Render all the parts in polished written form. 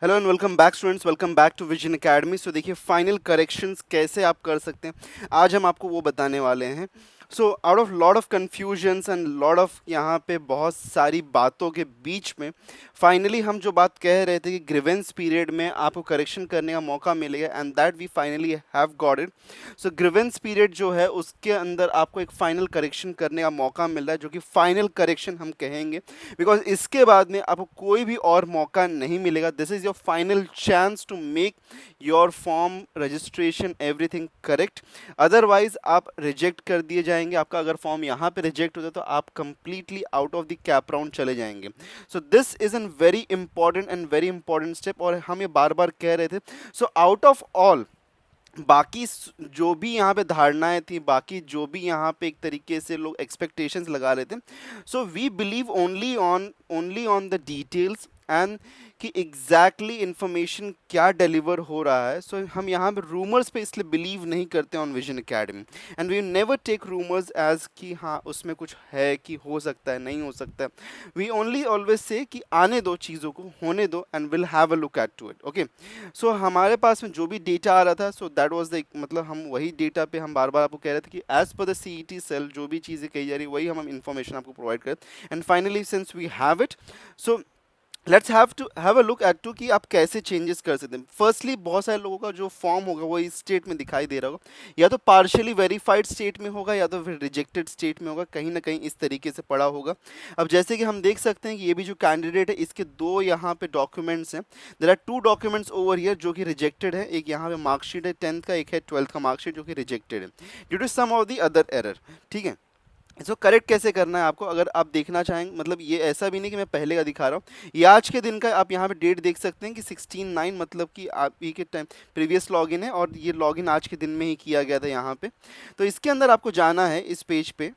Hello and welcome back students, welcome back to vision academy. So देखिए, final corrections कैसे आप कर सकते हैं आज हम आपको वो बताने वाले हैं। So out of lot of confusions and lot of यहाँ पे बहुत सारी बातों के बीच में फाइनली हम जो बात कह रहे थे कि ग्रीवेंस पीरियड में आपको करेक्शन करने का मौका मिलेगा, and that we finally have got it. So grievance period जो है उसके अंदर आपको एक फाइनल करेक्शन करने का मौका मिल रहा है, जो कि फाइनल करेक्शन हम कहेंगे, बिकॉज इसके बाद में आपको कोई भी और मौका नहीं मिलेगा। This is your final chance to make your form registration everything correct. Otherwise आप रिजेक्ट कर दिए जाएंगे। आपका अगर फॉर्म यहाँ पे रिजेक्ट होता है तो आप completely out of the cap round चले जाएंगे। So this is an very important and very important step, और हम ये बार बार कह रहे थे। सो आउट ऑफ ऑल बाकी जो भी यहाँ पे धारणाएं थी, बाकी जो भी यहाँ पे एक तरीके से लोग एक्सपेक्टेशंस लगा रहे थे, so we believe only on the details and कि एग्जैक्टली इंफॉर्मेशन क्या डिलीवर हो रहा है। सो हम यहाँ पे रूमर्स पे इसलिए बिलीव नहीं करते on Vision Academy, and we never take rumours as कि हाँ उसमें कुछ है, कि हो सकता है, नहीं हो सकता है। वी ओनली ऑलवेज से कि आने दो, चीज़ों को होने दो, and will have a look at to it. Okay, so हमारे पास में जो भी डेटा आ रहा था, सो दैट वाज द, मतलब हम वही डेटा पे हम बार बार आपको कह रहे थे कि as per the CET cell जो भी चीज़ें कही जा रही वही हम इन्फॉर्मेशन आपको प्रोवाइड करें। And finally since we have it, so let's have a look at to कि आप कैसे चेंजेस कर सकते हैं। फर्स्टली, बहुत सारे लोगों का जो फॉर्म होगा वो इस स्टेट में दिखाई दे रहा होगा, या तो पार्शियली वेरीफाइड स्टेट में होगा या तो फिर रिजेक्टेड स्टेट में होगा, कहीं ना कहीं इस तरीके से पड़ा होगा। अब जैसे कि हम देख सकते हैं कि ये भी जो कैंडिडेट है इसके दो यहाँ पे डॉक्यूमेंट्स हैं। There are two documents over here जो कि रिजेक्टेड है। एक यहाँ पे मार्कशीट है 10th का, एक है 12th का मार्कशीट जो कि रिजेक्टेड है due to some of the other error. ठीक है, इसको करेक्ट कैसे करना है आपको, अगर आप देखना चाहेंगे, मतलब ये ऐसा भी नहीं कि मैं पहले का दिखा रहा हूँ, ये आज के दिन का आप यहाँ पे डेट देख सकते हैं कि 16/9, मतलब कि आप ही के टाइम प्रीवियस लॉगिन है, और ये लॉगिन आज के दिन में ही किया गया था यहाँ पे। तो इसके अंदर आपको जाना है, इस पेज पे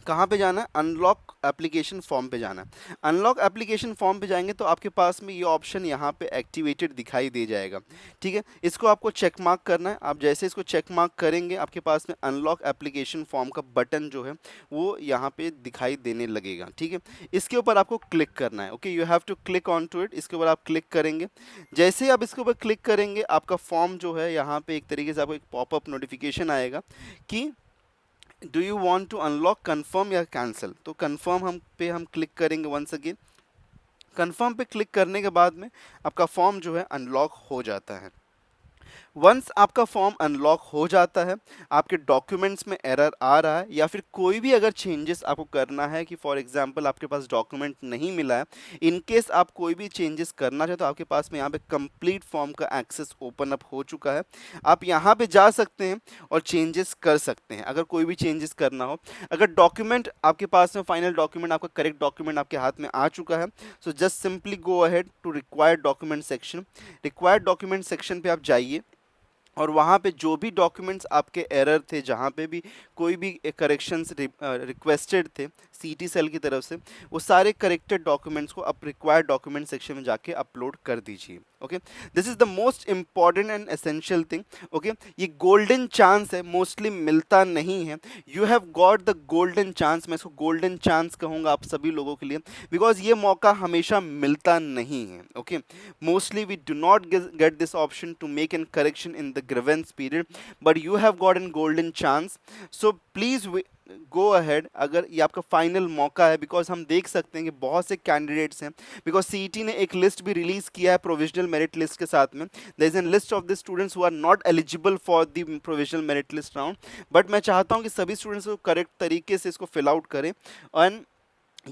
कहाँ पे जाना है, अनलॉक एप्लीकेशन फॉर्म पे जाना है। अनलॉक एप्लीकेशन फॉर्म पे जाएंगे तो आपके पास में ये ऑप्शन यहाँ पे एक्टिवेटेड दिखाई दे जाएगा। ठीक है, इसको आपको चेक मार्क करना है। आप जैसे इसको चेक मार्क करेंगे आपके पास में अनलॉक एप्लीकेशन फॉर्म का बटन जो है वो यहाँ पे दिखाई देने लगेगा। ठीक है, इसके ऊपर आपको क्लिक करना है। Okay, you have to click on to it. इसके ऊपर आप क्लिक करेंगे, जैसे ही आप इसके ऊपर क्लिक करेंगे आपका फॉर्म जो है यहाँ पे एक तरीके से आपको एक पॉपअप नोटिफिकेशन आएगा कि do you want to unlock, confirm या कैंसिल। तो कन्फर्म हम क्लिक करेंगे वंस अगेन। कन्फर्म पे क्लिक करने के बाद में आपका फॉर्म जो है अनलॉक हो जाता है। वंस आपका फॉर्म अनलॉक हो जाता है, आपके डॉक्यूमेंट्स में एरर आ रहा है या फिर कोई भी अगर चेंजेस आपको करना है, कि फॉर एग्जांपल आपके पास डॉक्यूमेंट नहीं मिला है, इन केस आप कोई भी चेंजेस करना चाहे तो आपके पास में यहाँ पे कंप्लीट फॉर्म का एक्सेस ओपन अप हो चुका है। आप यहाँ पे जा सकते हैं और चेंजेस कर सकते हैं अगर कोई भी चेंजेस करना हो। अगर डॉक्यूमेंट आपके पास में, फाइनल डॉक्यूमेंट आपका करेक्ट डॉक्यूमेंट आपके हाथ में आ चुका है, so just simply go ahead to required document section. Required document section पे आप जाइए, और वहाँ पे जो भी डॉक्यूमेंट्स आपके एरर थे, जहाँ पे भी कोई भी करेक्शंस रिक्वेस्टेड थे सीटी सेल की तरफ से, वो सारे करेक्टेड डॉक्यूमेंट्स को आप रिक्वायर्ड डॉक्यूमेंट सेक्शन में जाके अपलोड कर दीजिए। Okay, this is the most important and essential thing. Okay, ये गोल्डन चांस है, मोस्टली मिलता नहीं है। You have got the golden chance, मैं इसको गोल्डन चांस कहूँगा आप सभी लोगों के लिए, बिकॉज ये मौका हमेशा मिलता नहीं है। Okay, mostly we do not get this option to make an correction in the grievance period, but you have got a golden chance. So please go ahead, अगर ये आपका फाइनल मौका है, बिकॉज हम देख सकते हैं कि बहुत से कैंडिडेट्स हैं, बिकॉज सीईटी ने एक लिस्ट भी रिलीज किया है प्रोविजनल मेरिट लिस्ट के साथ में। There is an list of the students who are not eligible for the provisional merit list round, but मैं चाहता हूँ कि सभी स्टूडेंट्स को करेक्ट तरीके से इसको फिल आउट करें एंड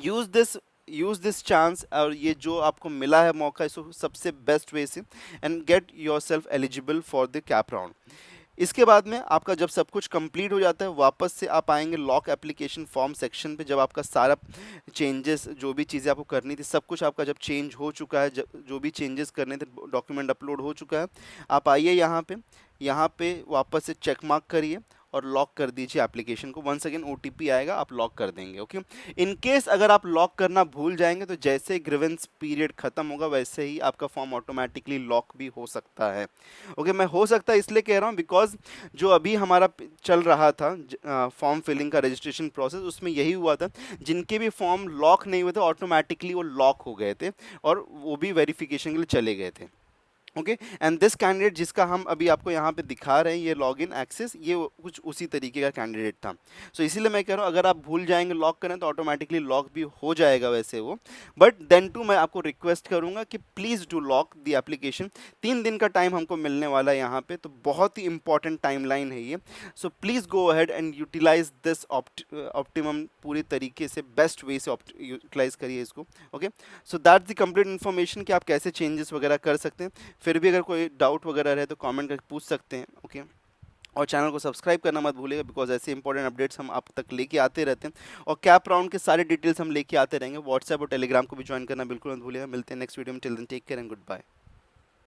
यूज़ दिस चांस, और ये जो आपको मिला है मौका, इसको सबसे बेस्ट वे से and get your self eligible for the cap round. इसके बाद में आपका जब सब कुछ कंप्लीट हो जाता है, वापस से आप आएंगे लॉक एप्लीकेशन फॉर्म सेक्शन पे। जब आपका सारा चेंजेस, जो भी चीज़ें आपको करनी थी, सब कुछ आपका जब चेंज हो चुका है, जो भी चेंजेस करने थे, डॉक्यूमेंट अपलोड हो चुका है, आप आइए यहाँ पे वापस से चेक मार्क करिए, और लॉक कर दीजिए एप्लीकेशन को। वंस अगेन ओटीपी आएगा, आप लॉक कर देंगे। ओके, इन केस अगर आप लॉक करना भूल जाएंगे तो जैसे ग्रीवेंस पीरियड खत्म होगा वैसे ही आपका फॉर्म ऑटोमेटिकली लॉक भी हो सकता है। ओके, मैं हो सकता है इसलिए कह रहा हूँ बिकॉज जो अभी हमारा चल रहा था फॉर्म फिलिंग का रजिस्ट्रेशन प्रोसेस, उसमें यही हुआ था, जिनके भी फॉर्म लॉक नहीं हुए थे ऑटोमेटिकली वो लॉक हो गए थे और वो भी वेरिफिकेशन के लिए चले गए थे। ओके, एंड दिस कैंडिडेट जिसका हम अभी आपको यहाँ पे दिखा रहे हैं ये लॉगिन एक्सेस, ये कुछ उसी तरीके का कैंडिडेट था। सो इसीलिए मैं कह रहा हूँ अगर आप भूल जाएंगे लॉक करें तो ऑटोमेटिकली लॉक भी हो जाएगा वैसे वो, बट देन टू मैं आपको रिक्वेस्ट करूँगा कि please do lock the application. 3 दिन का टाइम हमको मिलने वाला है यहाँ पे, तो बहुत ही इंपॉर्टेंट टाइमलाइन है ये। So please go ahead and utilize this optimum, पूरी तरीके से बेस्ट वे से यूटिलाइज करिए इसको। Okay, so that's the complete information कि आप कैसे चेंजेस वगैरह कर सकते हैं। फिर भी अगर कोई डाउट वगैरह रहे तो कमेंट करके पूछ सकते हैं। ओके, और चैनल को सब्सक्राइब करना मत भूलिएगा बिकॉज ऐसे इंपॉर्टेंट अपडेट्स हम आप तक लेके आते रहते हैं और कैप राउंड के सारे डिटेल्स हम लेके आते रहेंगे। व्हाट्सएप और टेलीग्राम को भी ज्वाइन करना बिल्कुल मत भूलिएगा। मिलते हैं नेक्स्ट वीडियो में। Till then take care and good bye.